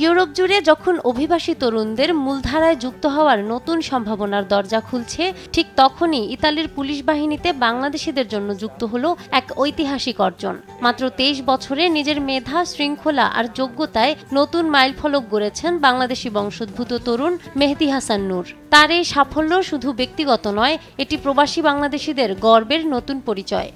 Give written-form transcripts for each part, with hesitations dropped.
Europe জুড়ে যখন অভিবাসী তরুণদের মূলধারায় যুক্ত হওয়ার নতুন সম্ভাবনার দরজা খুলছে, ঠিক তখনই ইতালির পুলিশ বাহিনীতে বাংলাদেশিদের জন্য যুক্ত হলো এক ঐতিহাসিক অর্জন। মাত্র 23 বছরে নিজের মেধা, শৃঙ্খলা আর যোগ্যতায় নতুন মাইলফলক গড়েছেন বাংলাদেশি বংশোদ্ভূত তরুণ মেহেদী হাসান নূর। তার এই সাফল্য শুধু ব্যক্তিগত নয়, এটি প্রবাসী বাংলাদেশিদের গর্বের নতুন পরিচয়।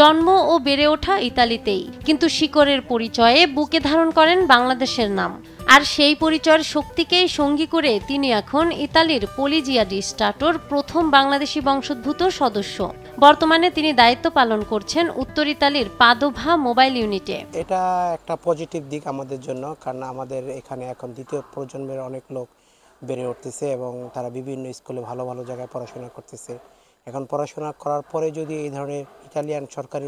জন্ম ও বেড়ে ওঠা ইতালিতেই, কিন্তু শিকড়ের পরিচয়ে বুকে ধারণ করেন বাংলাদেশের নাম। আর সেই পরিচয়ের শক্তিকেই সঙ্গী করে তিনি এখন ইতালির পলিজিয়া ডি স্টাটোর প্রথম বাংলাদেশি বংশোদ্ভূত সদস্য। বর্তমানে তিনি দায়িত্ব পালন করছেন উত্তর ইতালির পাদোভা মোবাইল ইউনিটে। এটা একটা পজিটিভ দিক আমাদের জন্য, কারণ আমাদের এখানে এখন দ্বিতীয় প্রজন্মের অনেক লোক বেড়ে উঠতেছে এবং তারা বিভিন্ন স্কুলে ভালো ভালো জায়গায় পড়াশোনা করতেছে। এখন পড়াশোনা করার পরে যদি এই ধরনের ইতালিয়ান সরকারি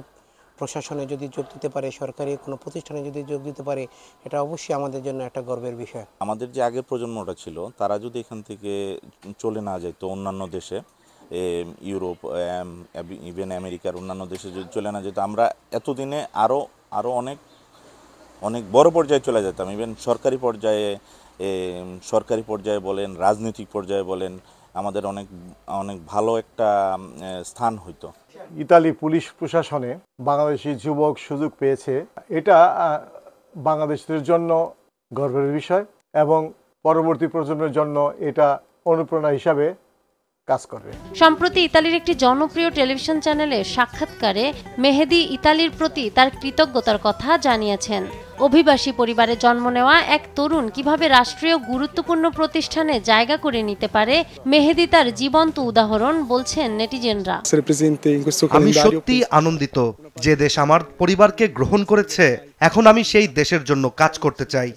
প্রশাসনে যদি যোগ দিতে পারে, সরকারি কোনো প্রতিষ্ঠানে যদি যোগ দিতে পারে, এটা অবশ্যই আমাদের জন্য একটা গর্বের বিষয়। আমাদের যে আগের প্রজন্মটা ছিল, তারা যদি এখান থেকে চলে না যেত অন্যান্য দেশে, ইউরোপ, ইভেন আমেরিকার অন্যান্য দেশে যদি চলে না যেত, আমরা এতদিনে আরও অনেক বড় পর্যায়ে চলে যেতাম। ইভেন সরকারি পর্যায়ে বলেন, রাজনৈতিক পর্যায়ে বলেন, আমাদের অনেক ভালো একটা স্থান হইতো। ইতালি পুলিশ প্রশাসনে বাংলাদেশি যুবক সুযোগ পেয়েছে, এটা বাংলাদেশের জন্য গর্বের বিষয় এবং পরবর্তী প্রজন্মের জন্য এটা অনুপ্রেরণা হিসাবে কাজ করবে। সম্প্রতি ইতালির একটি জনপ্রিয় টেলিভিশন চ্যানেলে সাক্ষাৎকারে মেহেদী ইতালির প্রতি তার কৃতজ্ঞতার কথা জানিয়েছেন। অভিবাসী পরিবারে জন্ম নেওয়া এক তরুণ কিভাবে রাষ্ট্রীয় গুরুত্বপূর্ণ প্রতিষ্ঠানে জায়গা করে নিতে পারে, মেহেদী তার জীবন্ত উদাহরণ, বলছেন নেটিজেনরা। আমি সত্যি আনন্দিত যে দেশ আমার পরিবারকে গ্রহণ করেছে। এখন আমি সেই দেশের জন্য কাজ করতে চাই।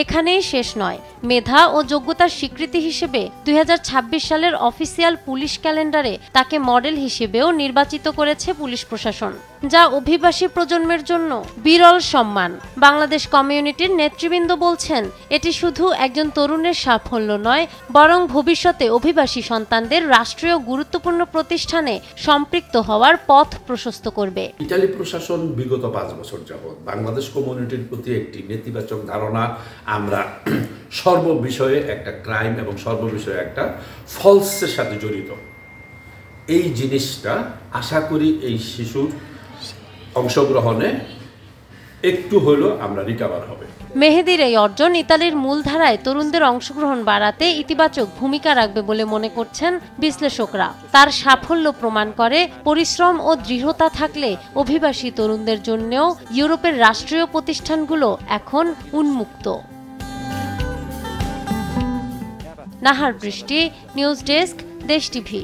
এখানেই শেষ নয়, মেধা ও যোগ্যতার স্বীকৃতি হিসেবে 2026 সালের অফিসিয়াল পুলিশ ক্যালেন্ডারে তাকে মডেল হিসেবেও নির্বাচিত করেছে পুলিশ প্রশাসন, যা অভিবাসী প্রজন্মের জন্য বিরল সম্মান। বাংলাদেশ কমিউনিটির নেতৃবৃন্দ বলছেন, এটি শুধু একজন তরুণের সাফল্য নয়, বরং ভবিষ্যতে অভিবাসী সন্তানদের রাষ্ট্রীয় গুরুত্বপূর্ণ প্রতিষ্ঠানে সম্পৃক্ত হওয়ার পথ প্রশস্ত করবে। ইতালি প্রশাসন বিগত 5 বছর যাবৎ বাংলাদেশ কমিউনিটির প্রতি একটি নেতিবাচক ধারণা, আমরা সর্ববিষয়ে একটা ক্রাইম এবং সর্ববিষয়ে একটা ফলসের সাথে জড়িত, এই জিনিসটা আশা করি এই শিশুর অংশগ্রহণে একটু হলেও আমরা রিকভার হবে। মেহেদীর এই অর্জন ইতালির মূলধারায় তরুণদের অংশগ্রহণ বাড়াতে ইতিবাচক ভূমিকা রাখবে বলে মনে করছেন বিশ্লেষকরা। তার সাফল্য প্রমাণ করে, পরিশ্রম ও দৃঢ়তা থাকলে অভিবাসী তরুণদের জন্যও ইউরোপের রাষ্ট্রীয় প্রতিষ্ঠানগুলো এখন উন্মুক্ত। নাহার বৃষ্টি, নিউজ ডেস্ক, দেশ টিভি।